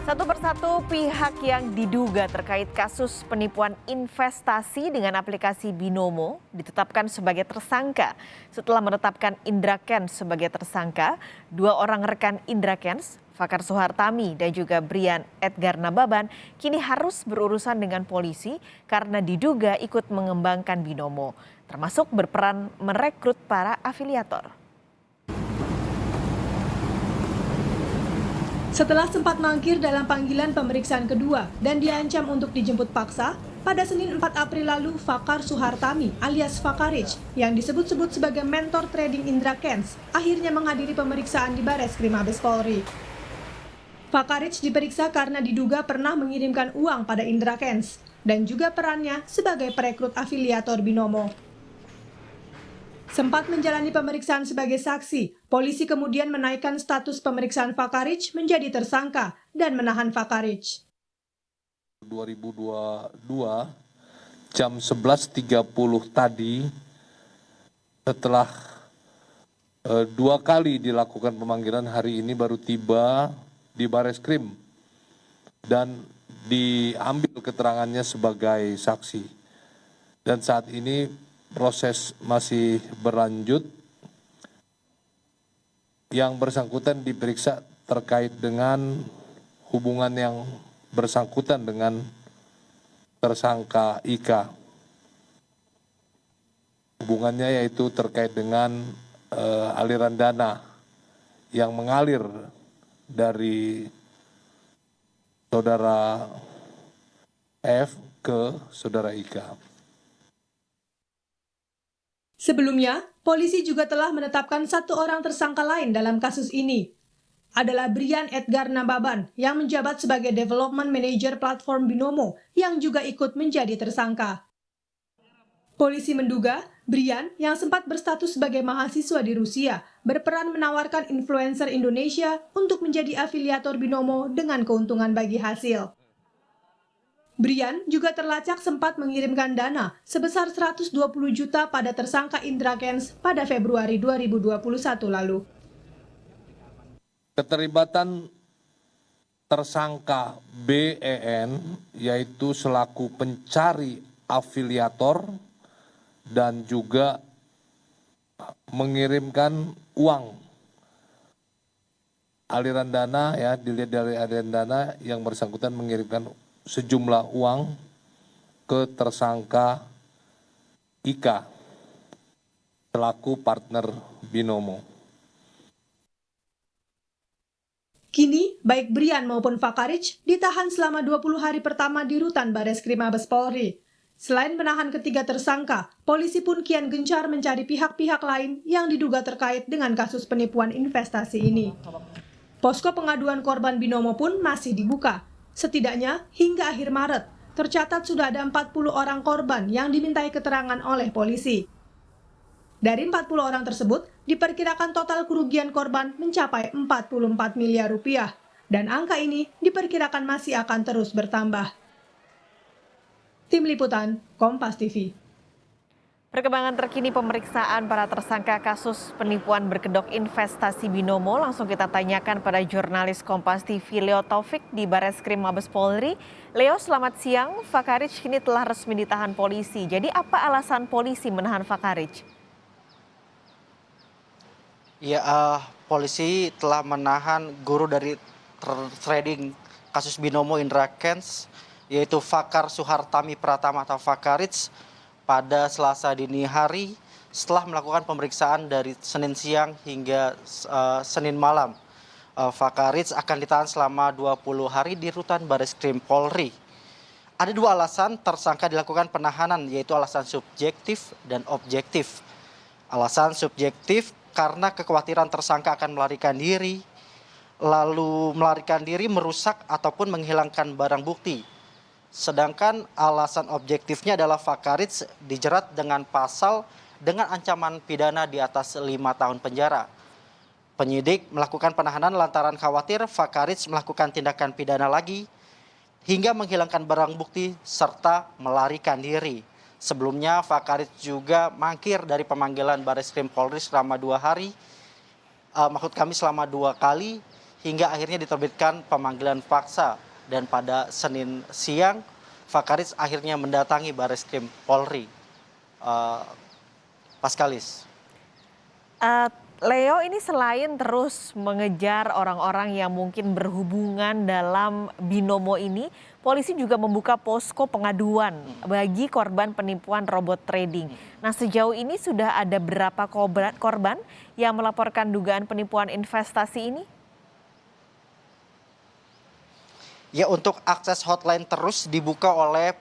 Satu persatu pihak yang diduga terkait kasus penipuan investasi dengan aplikasi Binomo ditetapkan sebagai tersangka. Setelah menetapkan Indra Kents sebagai tersangka, dua orang rekan Indra Kents, Fakar Suhartami dan juga Brian Edgar Nababan, kini harus berurusan dengan polisi karena diduga ikut mengembangkan Binomo, termasuk berperan merekrut para afiliator. Setelah sempat mangkir dalam panggilan pemeriksaan kedua dan diancam untuk dijemput paksa, pada Senin 4 April lalu Fakar Suhartami alias Fakarich yang disebut-sebut sebagai mentor trading Indra Kents akhirnya menghadiri pemeriksaan di Bareskrim Mabes Polri. Fakarich diperiksa karena diduga pernah mengirimkan uang pada Indra Kents dan juga perannya sebagai perekrut afiliator Binomo. Sempat menjalani pemeriksaan sebagai saksi, polisi kemudian menaikkan status pemeriksaan Fakarich menjadi tersangka dan menahan Fakarich. 2022 jam 11.30 tadi, setelah dua kali dilakukan pemanggilan, hari ini baru tiba di Bareskrim dan diambil keterangannya sebagai saksi. Dan saat ini proses masih berlanjut. Yang bersangkutan diperiksa terkait dengan hubungan yang bersangkutan dengan tersangka Ika. Hubungannya yaitu terkait dengan aliran dana yang mengalir dari saudara F ke saudara Ika. Sebelumnya, polisi juga telah menetapkan satu orang tersangka lain dalam kasus ini. Adalah Brian Edgar Nababan yang menjabat sebagai Development Manager platform Binomo yang juga ikut menjadi tersangka. Polisi menduga Brian yang sempat berstatus sebagai mahasiswa di Rusia berperan menawarkan influencer Indonesia untuk menjadi afiliator Binomo dengan keuntungan bagi hasil. Brian juga terlacak sempat mengirimkan dana sebesar 120 juta pada tersangka Indra Kents pada Februari 2021 lalu. Keterlibatan tersangka BEN yaitu selaku pencari afiliator dan juga mengirimkan uang. Aliran dana, ya, dilihat dari aliran dana yang bersangkutan mengirimkan sejumlah uang ke tersangka Ika selaku partner Binomo. Kini, baik Brian maupun Fakarich ditahan selama 20 hari pertama di rutan Bareskrim Mabes Polri. Selain menahan ketiga tersangka, polisi pun kian gencar mencari pihak-pihak lain yang diduga terkait dengan kasus penipuan investasi ini. Posko pengaduan korban Binomo pun masih dibuka. Setidaknya hingga akhir Maret, tercatat sudah ada 40 orang korban yang dimintai keterangan oleh polisi. Dari 40 orang tersebut, diperkirakan total kerugian korban mencapai 44 miliar rupiah. Dan angka ini diperkirakan masih akan terus bertambah. Tim Liputan, Kompas TV. Perkembangan terkini pemeriksaan para tersangka kasus penipuan berkedok investasi Binomo langsung kita tanyakan pada jurnalis Kompas TV Leo Taufik di Bareskrim Mabes Polri. Leo, selamat siang. Fakarich kini telah resmi ditahan polisi. Jadi apa alasan polisi menahan Fakarich? Ya, polisi telah menahan guru dari trading kasus Binomo Indra Kents, yaitu Fakar Suhartami Pratama atau Fakarich, pada Selasa dini hari setelah melakukan pemeriksaan dari Senin siang hingga Senin malam. Fakarich akan ditahan selama 20 hari di rutan Bareskrim Polri. Ada dua alasan tersangka dilakukan penahanan, yaitu alasan subjektif dan objektif. Alasan subjektif karena kekhawatiran tersangka akan melarikan diri, lalu melarikan diri merusak ataupun menghilangkan barang bukti. Sedangkan alasan objektifnya adalah Fakarich dijerat dengan pasal dengan ancaman pidana di atas 5 tahun penjara. Penyidik melakukan penahanan lantaran khawatir Fakarich melakukan tindakan pidana lagi hingga menghilangkan barang bukti serta melarikan diri. Sebelumnya Fakarich juga mangkir dari pemanggilan Bareskrim Polri selama 2 hari, selama 2 kali hingga akhirnya diterbitkan pemanggilan paksa. Dan pada Senin siang, Fakaris akhirnya mendatangi Bareskrim Polri. Paskalis. Leo, ini selain terus mengejar orang-orang yang mungkin berhubungan dalam binomo ini, polisi juga membuka posko pengaduan bagi korban penipuan robot trading. Nah, sejauh ini sudah ada berapa korban yang melaporkan dugaan penipuan investasi ini? Ya, untuk akses hotline terus dibuka oleh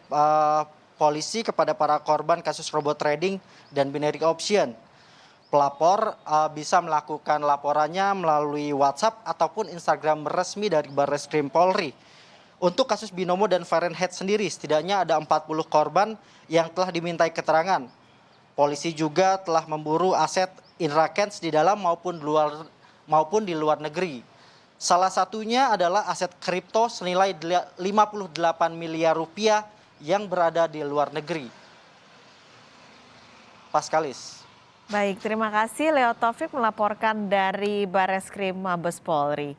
polisi kepada para korban kasus robot trading dan binary option. Pelapor bisa melakukan laporannya melalui WhatsApp ataupun Instagram resmi dari Barreskrim Polri. Untuk kasus binomo dan Fahrenheit sendiri, setidaknya ada 40 korban yang telah dimintai keterangan. Polisi juga telah memburu aset Indra Kents di dalam maupun di luar negeri. Salah satunya adalah aset kripto senilai 58 miliar rupiah yang berada di luar negeri. Paskalis. Baik, terima kasih Leo Taufik melaporkan dari Barreskrim Mabes Polri.